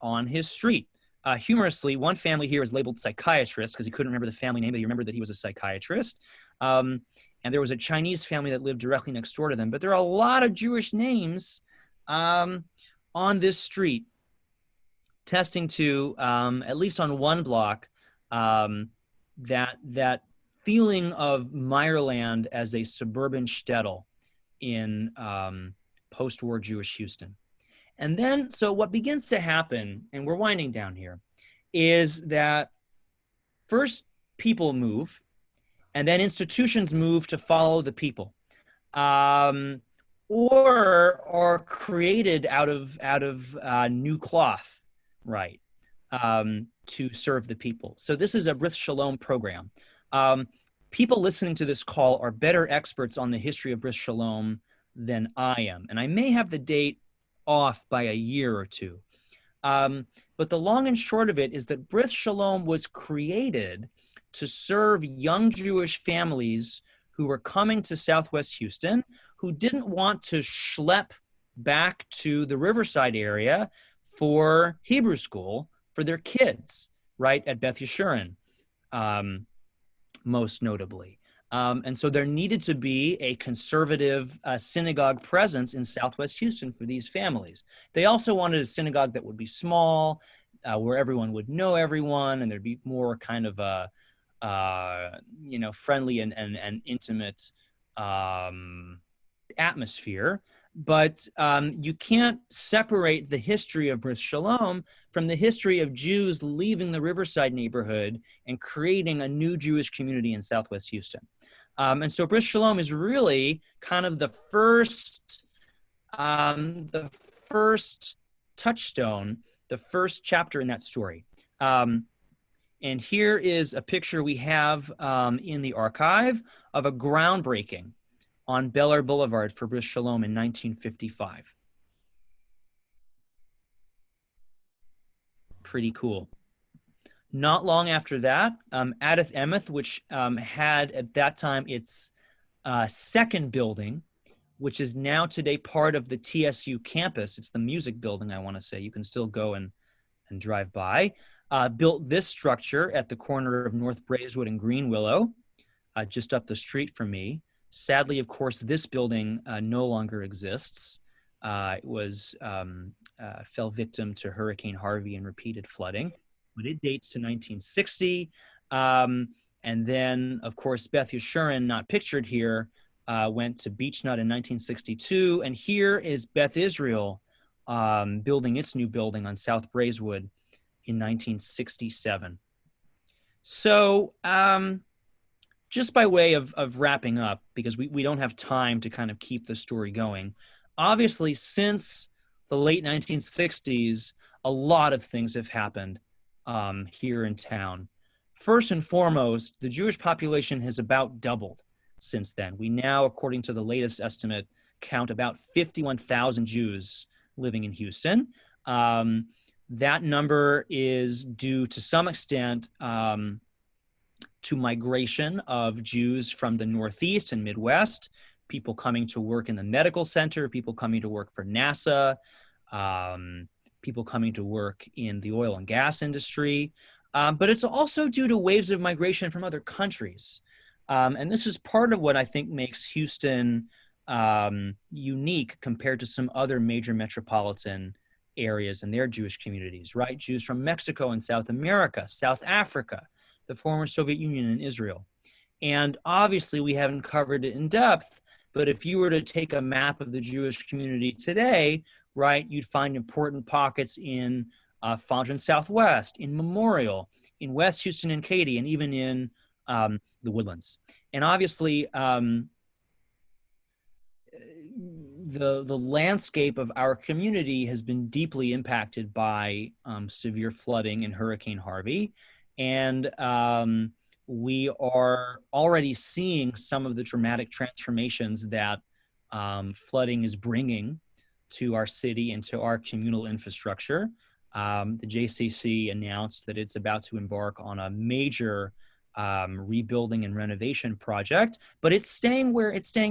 on his street. Humorously, one family here is labeled psychiatrist because he couldn't remember the family name, but he remembered that he was a psychiatrist. And there was a Chinese family that lived directly next door to them. But there are a lot of Jewish names on this street, testing to, at least on one block, that feeling of Meyerland as a suburban shtetl in post-war Jewish Houston. And then, so what begins to happen, and we're winding down here, is that first people move, and then institutions move to follow the people, or are created out of new cloth, right, to serve the people. So this is a Brit Shalom program. People listening to this call are better experts on the history of Brit Shalom than I am, and I may have the date off by a year or two. But the long and short of it is that Brit Shalom was created to serve young Jewish families who were coming to Southwest Houston, who didn't want to schlep back to the Riverside area for Hebrew school for their kids, right, at Beth Yeshurun, most notably. And so there needed to be a conservative synagogue presence in Southwest Houston for these families. They also wanted a synagogue that would be small, where everyone would know everyone, and there'd be more kind of a friendly and intimate atmosphere. But you can't separate the history of Brit Shalom from the history of Jews leaving the Riverside neighborhood and creating a new Jewish community in Southwest Houston. And so Brit Shalom is really kind of the first touchstone, the first chapter in that story. And here is a picture we have in the archive of a groundbreaking on Bel Air Boulevard for Brit Shalom in 1955. Pretty cool. Not long after that, Adath Emeth, which had at that time its second building, which is now today part of the TSU campus. It's the music building, I want to say. You can still go and drive by. Built this structure at the corner of North Braeswood and Green Willow, just up the street from me. Sadly, of course, this building no longer exists. It was fell victim to Hurricane Harvey and repeated flooding, but it dates to 1960. And then, of course, Beth Yeshurun, not pictured here, went to Beechnut in 1962. And here is Beth Israel building its new building on South Braeswood in 1967. So just by way of wrapping up, because we don't have time to kind of keep the story going, obviously, since the late 1960s, a lot of things have happened here in town. First and foremost, the Jewish population has about doubled since then. We now, according to the latest estimate, count about 51,000 Jews living in Houston. That number is due to some extent to migration of Jews from the Northeast and Midwest, people coming to work in the medical center, people coming to work for NASA, people coming to work in the oil and gas industry. But it's also due to waves of migration from other countries. And this is part of what I think makes Houston unique compared to some other major metropolitan areas and their Jewish communities, right? Jews from Mexico and South America, South Africa, the former Soviet Union, and Israel. And obviously we haven't covered it in depth, but if you were to take a map of the Jewish community today, right, you'd find important pockets in Fondren Southwest, in Memorial, in West Houston and Katy, and even in the Woodlands. And obviously, the landscape of our community has been deeply impacted by severe flooding in Hurricane Harvey. And we are already seeing some of the dramatic transformations that flooding is bringing to our city and to our communal infrastructure. The JCC announced that it's about to embark on a major rebuilding and renovation project, but it's staying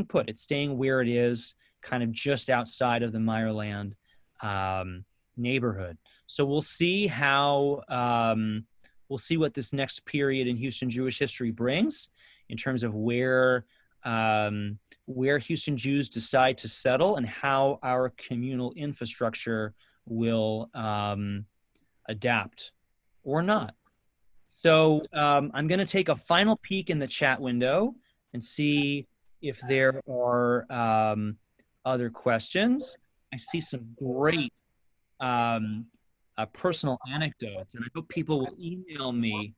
put. It's staying where it is, kind of just outside of the Meyerland neighborhood. So we'll see how, we'll see what this next period in Houston Jewish history brings in terms of where Houston Jews decide to settle and how our communal infrastructure will adapt or not. So I'm going to take a final peek in the chat window and see if there are other questions. I see some great personal anecdotes, and I hope people will email me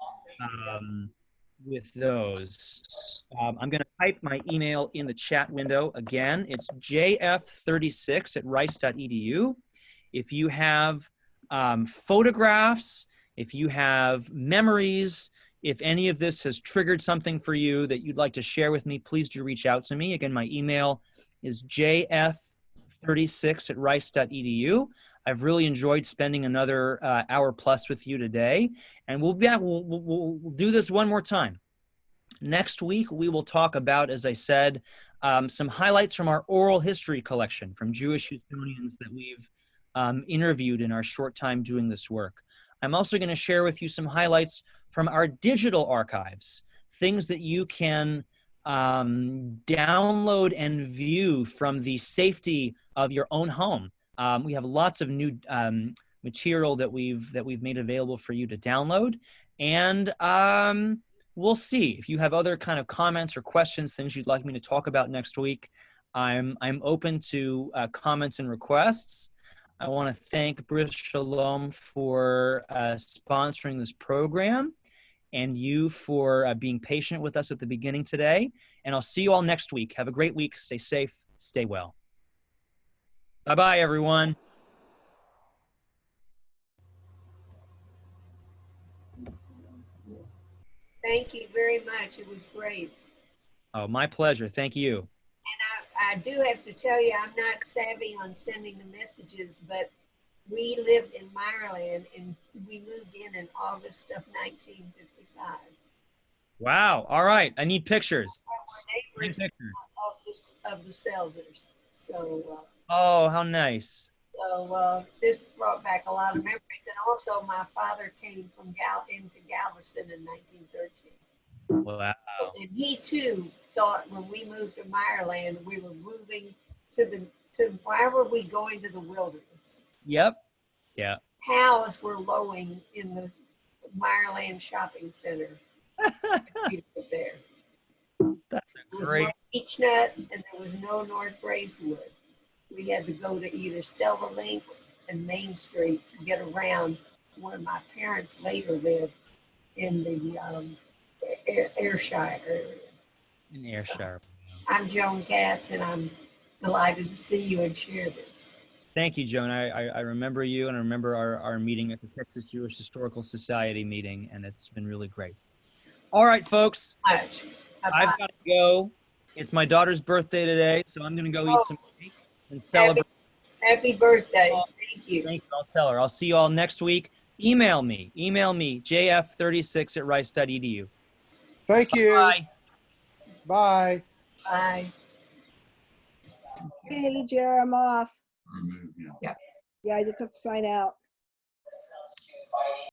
with those. I'm going to type my email in the chat window again. It's jf36@rice.edu. If you have photographs, if you have memories, if any of this has triggered something for you that you'd like to share with me, please do reach out to me. Again, my email is jf36@rice.edu. I've really enjoyed spending another hour plus with you today, and we'll do this one more time. Next week, we will talk about, as I said, some highlights from our oral history collection from Jewish Houstonians that we've interviewed in our short time doing this work. I'm also going to share with you some highlights from our digital archives, things that you can download and view from the safety of your own home. We have lots of new material that we've made available for you to download, and we'll see. If you have other kind of comments or questions, things you'd like me to talk about next week, I'm open to comments and requests. I want to thank Bris Shalom for sponsoring this program, and you for being patient with us at the beginning today. And I'll see you all next week. Have a great week. Stay safe. Stay well. Bye-bye, everyone. Thank you very much. It was great. Oh, my pleasure. Thank you. And I do have to tell you, I'm not savvy on sending the messages, but we lived in Maryland and we moved in August of 1955. Wow. All right. I need pictures. Neighbors of the Selzers. So. Oh, how nice. So this brought back a lot of memories. And also my father came from into Galveston in 1913. Wow. And he too thought when we moved to Maryland, we were moving to why were we going to the wilderness? Yep. Yeah. Cows were lowing in the Maryland shopping center. There. That's There was great. no beech nut and there was no North Braeswood. We had to go to either Stella Link and Main Street to get around where my parents later lived in the Ayrshire area. In Ayrshire. I'm Joan Katz, and I'm delighted to see you and share this. Thank you, Joan. I remember you, and I remember our meeting at the Texas Jewish Historical Society meeting, and it's been really great. All right, folks. I've got to go. It's my daughter's birthday today, so I'm going to go eat some cake and celebrate. Happy birthday. Thank you. Thank you. I'll tell her. I'll see you all next week. Email me, jf36@rice.edu. Thank you. Bye. Bye. Bye. Hey, Jerry, I'm off. Yeah. Yeah, I just have to sign out.